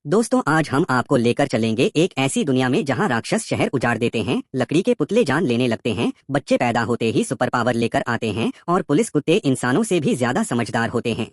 दोस्तों आज हम आपको लेकर चलेंगे एक ऐसी दुनिया में जहां राक्षस शहर उजाड़ देते हैं, लकड़ी के पुतले जान लेने लगते हैं, बच्चे पैदा होते ही सुपर पावर लेकर आते हैं और पुलिस कुत्ते इंसानों से भी ज्यादा समझदार होते हैं।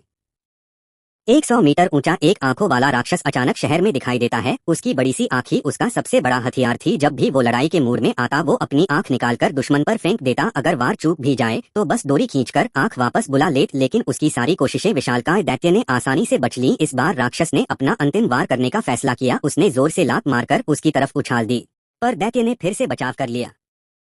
100 मीटर ऊंचा एक आंखों वाला राक्षस अचानक शहर में दिखाई देता है। उसकी बड़ी सी आँख ही उसका सबसे बड़ा हथियार थी। जब भी वो लड़ाई के मूड में आता वो अपनी आँख निकालकर दुश्मन पर फेंक देता। अगर वार चूक भी जाए तो बस डोरी खींचकर आँख वापस बुला लेकिन उसकी सारी कोशिशें विशालकाय दैत्य ने आसानी से बच लीं। इस बार राक्षस ने अपना अंतिम वार करने का फैसला किया। उसने जोर से लात मारकर उसकी तरफ उछाल दी, पर दैत्य ने फिर से बचाव कर लिया।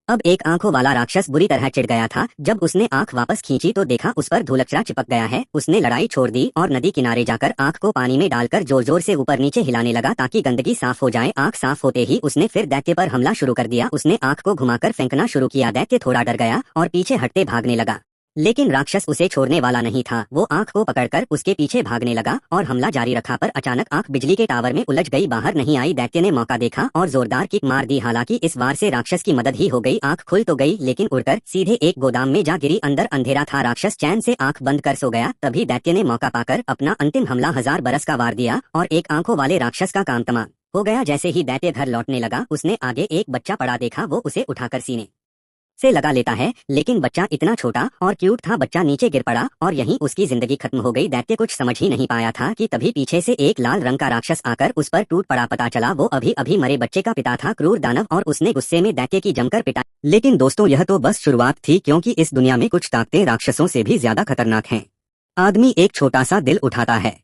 अब एक आंखों वाला राक्षस बुरी तरह चिढ़ गया था। जब उसने आंख वापस खींची तो देखा उस पर धूलकचरा चिपक गया है। उसने लड़ाई छोड़ दी और नदी किनारे जाकर आंख को पानी में डालकर जोर जोर से ऊपर नीचे हिलाने लगा ताकि गंदगी साफ हो जाए। आंख साफ होते ही उसने फिर दैत्य पर हमला शुरू कर दिया। उसने आंख को घुमाकर फेंकना शुरू किया। दैत्य थोड़ा डर गया और पीछे हटते भागने लगा, लेकिन राक्षस उसे छोड़ने वाला नहीं था। वो आंख को पकड़कर उसके पीछे भागने लगा और हमला जारी रखा, पर अचानक आंख बिजली के टावर में उलझ गई, बाहर नहीं आई। दैत्य ने मौका देखा और जोरदार किक मार दी। हालांकि इस वार से राक्षस की मदद ही हो गई। आंख खुल तो गई लेकिन उड़कर सीधे एक गोदाम में जा गिरी। अंदर अंधेरा था। राक्षस चैन से आंख बंद कर सो गया। तभी दैत्य ने मौका पाकर अपना अंतिम हमला 1000 बरस का वार दिया और एक आंखों वाले राक्षस का काम तमाम हो गया। जैसे ही दैत्य घर लौटने लगा उसने आगे एक बच्चा पड़ा देखा। वो उसे उठाकर सीने से लगा लेता है, लेकिन बच्चा इतना छोटा और क्यूट था, बच्चा नीचे गिर पड़ा और यहीं उसकी जिंदगी खत्म हो गई। दैत्य कुछ समझ ही नहीं पाया था कि तभी पीछे से एक लाल रंग का राक्षस आकर उस पर टूट पड़ा। पता चला वो अभी अभी मरे बच्चे का पिता था, क्रूर दानव, और उसने गुस्से में दैत्य की जमकर पिटाई। लेकिन दोस्तों यह तो बस शुरुआत थी, क्योंकि इस दुनिया में कुछ ताकतें राक्षसों से भी ज्यादा खतरनाक हैं। आदमी एक छोटा सा दिल उठाता है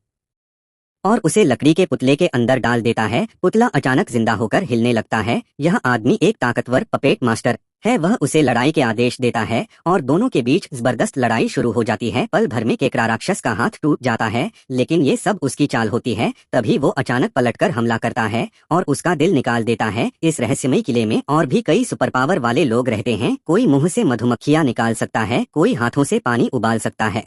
और उसे लकड़ी के पुतले के अंदर डाल देता है। पुतला अचानक जिंदा होकर हिलने लगता है। यह आदमी एक ताकतवर पपेट मास्टर है। वह उसे लड़ाई के आदेश देता है और दोनों के बीच जबरदस्त लड़ाई शुरू हो जाती है। पल भर में केकड़ा राक्षस का हाथ टूट जाता है, लेकिन ये सब उसकी चाल होती है। तभी वो अचानक पलटकर हमला करता है और उसका दिल निकाल देता है। इस रहस्यमय किले में और भी कई सुपर पावर वाले लोग रहते हैं। कोई मुंह से मधुमक्खियां निकाल सकता है, कोई हाथों से पानी उबाल सकता है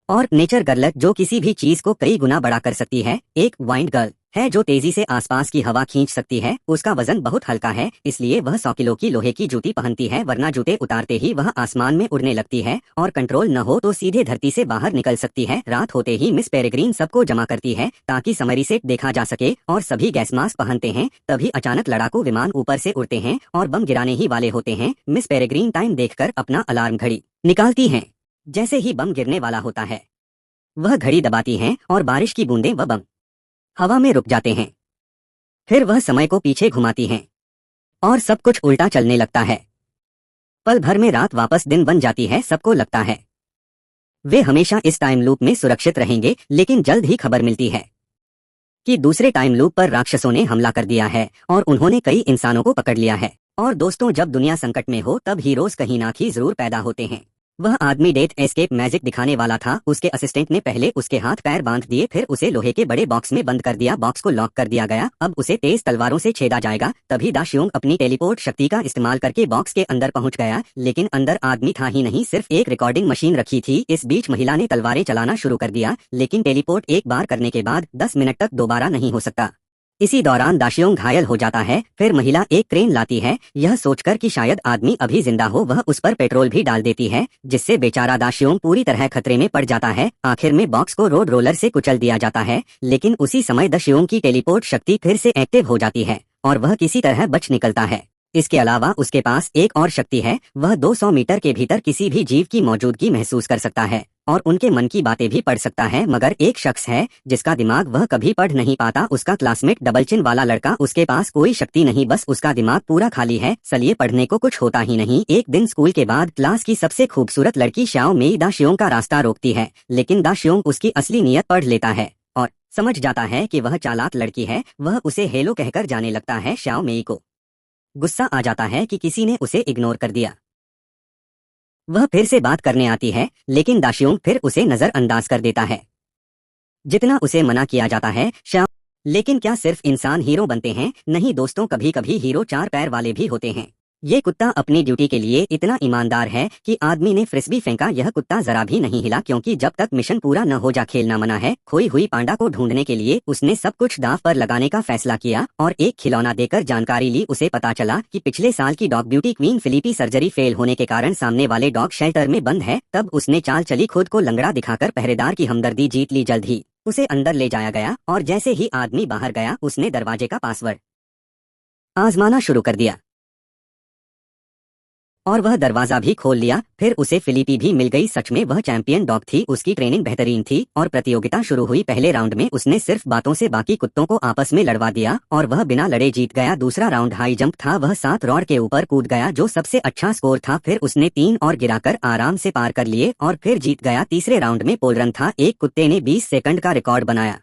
और नेचर गर्ल जो किसी भी चीज को कई गुना बड़ा कर सकती है। एक वाइंड गर्ल है जो तेजी से आसपास की हवा खींच सकती है। उसका वजन बहुत हल्का है, इसलिए वह 100 किलो की लोहे की जूती पहनती है, वरना जूते उतारते ही वह आसमान में उड़ने लगती है और कंट्रोल न हो तो सीधे धरती से बाहर निकल सकती है। रात होते ही मिस पेरेग्रीन सबको जमा करती है ताकि समरी से देखा जा सके और सभी गैस मास्क पहनते हैं। तभी अचानक लड़ाकू विमान ऊपर से उड़ते हैं और बम गिराने ही वाले होते हैं। मिस पेरेग्रीन टाइम देखकर अपना अलार्म घड़ी निकालती हैं। जैसे ही बम गिरने वाला होता है वह घड़ी दबाती हैं और बारिश की बूंदें व बम हवा में रुक जाते हैं। फिर वह समय को पीछे घुमाती हैं और सब कुछ उल्टा चलने लगता है। पल भर में रात वापस दिन बन जाती है। सबको लगता है वे हमेशा इस टाइम लूप में सुरक्षित रहेंगे, लेकिन जल्द ही खबर मिलती है कि दूसरे टाइम लूप पर राक्षसों ने हमला कर दिया है और उन्होंने कई इंसानों को पकड़ लिया है। और दोस्तों जब दुनिया संकट में हो तब हीरोज कहीं ना कहीं जरूर पैदा होते हैं। वह आदमी डेथ एस्केप मैजिक दिखाने वाला था। उसके असिस्टेंट ने पहले उसके हाथ पैर बांध दिए, फिर उसे लोहे के बड़े बॉक्स में बंद कर दिया। बॉक्स को लॉक कर दिया गया। अब उसे तेज तलवारों से छेदा जाएगा। तभी दाशियोंग अपनी टेलीपोर्ट शक्ति का इस्तेमाल करके बॉक्स के अंदर पहुंच गया, लेकिन अंदर आदमी था ही नहीं, सिर्फ एक रिकॉर्डिंग मशीन रखी थी। इस बीच महिला ने तलवारें चलाना शुरू कर दिया, लेकिन टेलीपोर्ट एक बार करने के बाद 10 मिनट तक दोबारा नहीं हो सकता। इसी दौरान दाशियोंग घायल हो जाता है। फिर महिला एक क्रेन लाती है, यह सोचकर कि शायद आदमी अभी जिंदा हो। वह उस पर पेट्रोल भी डाल देती है, जिससे बेचारा दाशियोंग पूरी तरह खतरे में पड़ जाता है। आखिर में बॉक्स को रोड रोलर से कुचल दिया जाता है, लेकिन उसी समय दाशियोंग की टेलीपोर्ट शक्ति फिर से एक्टिव हो जाती है और वह किसी तरह बच निकलता है। इसके अलावा उसके पास एक और शक्ति है, वह 200 मीटर के भीतर किसी भी जीव की मौजूदगी महसूस कर सकता है और उनके मन की बातें भी पढ़ सकता है। मगर एक शख्स है जिसका दिमाग वह कभी पढ़ नहीं पाता, उसका क्लासमेट डबल चिन वाला लड़का। उसके पास कोई शक्ति नहीं, बस उसका दिमाग पूरा खाली है, चलिए पढ़ने को कुछ होता ही नहीं। एक दिन स्कूल के बाद क्लास की सबसे खूबसूरत लड़की श्याओ मेई दाशियोंग का रास्ता रोकती है, लेकिन दाशियोंग उसकी असली नीयत पढ़ लेता है और समझ जाता है कि वह चालाक लड़की है। वह उसे हेलो कहकर जाने लगता है। श्याओ मेई को गुस्सा आ जाता है कि किसी ने उसे इग्नोर कर दिया। वह फिर से बात करने आती है, लेकिन दाशियोंग फिर उसे नजरअंदाज कर देता है। जितना उसे मना किया जाता है श्याम, लेकिन क्या सिर्फ इंसान हीरो बनते हैं? नहीं दोस्तों, कभी कभी हीरो 4 पैर वाले भी होते हैं। ये कुत्ता अपनी ड्यूटी के लिए इतना ईमानदार है कि आदमी ने फ्रिस्बी फेंका, यह कुत्ता जरा भी नहीं हिला, क्योंकि जब तक मिशन पूरा न हो जा खेलना मना है। खोई हुई पांडा को ढूंढने के लिए उसने सब कुछ दांव पर लगाने का फैसला किया और एक खिलौना देकर जानकारी ली। उसे पता चला कि पिछले साल की डॉग ब्यूटी क्वीन फिलिपी सर्जरी फेल होने के कारण सामने वाले डॉग शेल्टर में बंद है। तब उसने चाल चली, खुद को लंगड़ा दिखाकर पहरेदार की हमदर्दी जीत ली। जल्द ही उसे अंदर ले जाया गया और जैसे ही आदमी बाहर गया उसने दरवाजे का पासवर्ड आजमाना शुरू कर दिया और वह दरवाजा भी खोल लिया। फिर उसे फिलिपी भी मिल गई। सच में वह चैंपियन डॉग थी, उसकी ट्रेनिंग बेहतरीन थी और प्रतियोगिता शुरू हुई। पहले राउंड में उसने सिर्फ बातों से बाकी कुत्तों को आपस में लड़वा दिया और वह बिना लड़े जीत गया। दूसरा राउंड हाई जंप था, वह 7 रॉड के ऊपर कूद गया जो सबसे अच्छा स्कोर था। फिर उसने 3 और गिराकर आराम से पार कर लिए और फिर जीत गया। तीसरे राउंड में पोल रन था, एक कुत्ते ने 20 सेकंड का रिकॉर्ड बनाया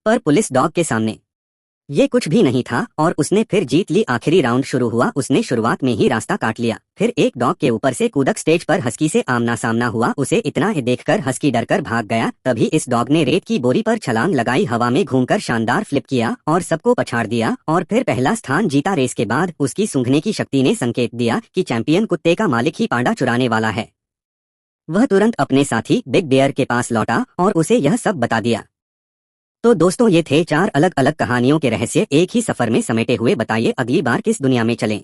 पर पुलिस डॉग के सामने ये कुछ भी नहीं था और उसने फिर जीत ली। आखिरी राउंड शुरू हुआ, उसने शुरुआत में ही रास्ता काट लिया। फिर एक डॉग के ऊपर से कूदक स्टेज पर हस्की से आमना सामना हुआ। उसे इतना ही देखकर हस्की डरकर भाग गया। तभी इस डॉग ने रेत की बोरी पर छलांग लगाई, हवा में घूमकर शानदार फ्लिप किया और सबको पछाड़ दिया और फिर पहला स्थान जीता। रेस के बाद उसकी सूंघने की शक्ति ने संकेत दिया कि चैंपियन कुत्ते का मालिक ही पांडा चुराने वाला है। वह तुरंत अपने साथी बिग बेयर के पास लौटा और उसे यह सब बता दिया। तो दोस्तों, ये थे 4 अलग अलग कहानियों के रहस्य एक ही सफर में समेटे हुए। बताइए अगली बार किस दुनिया में चलें।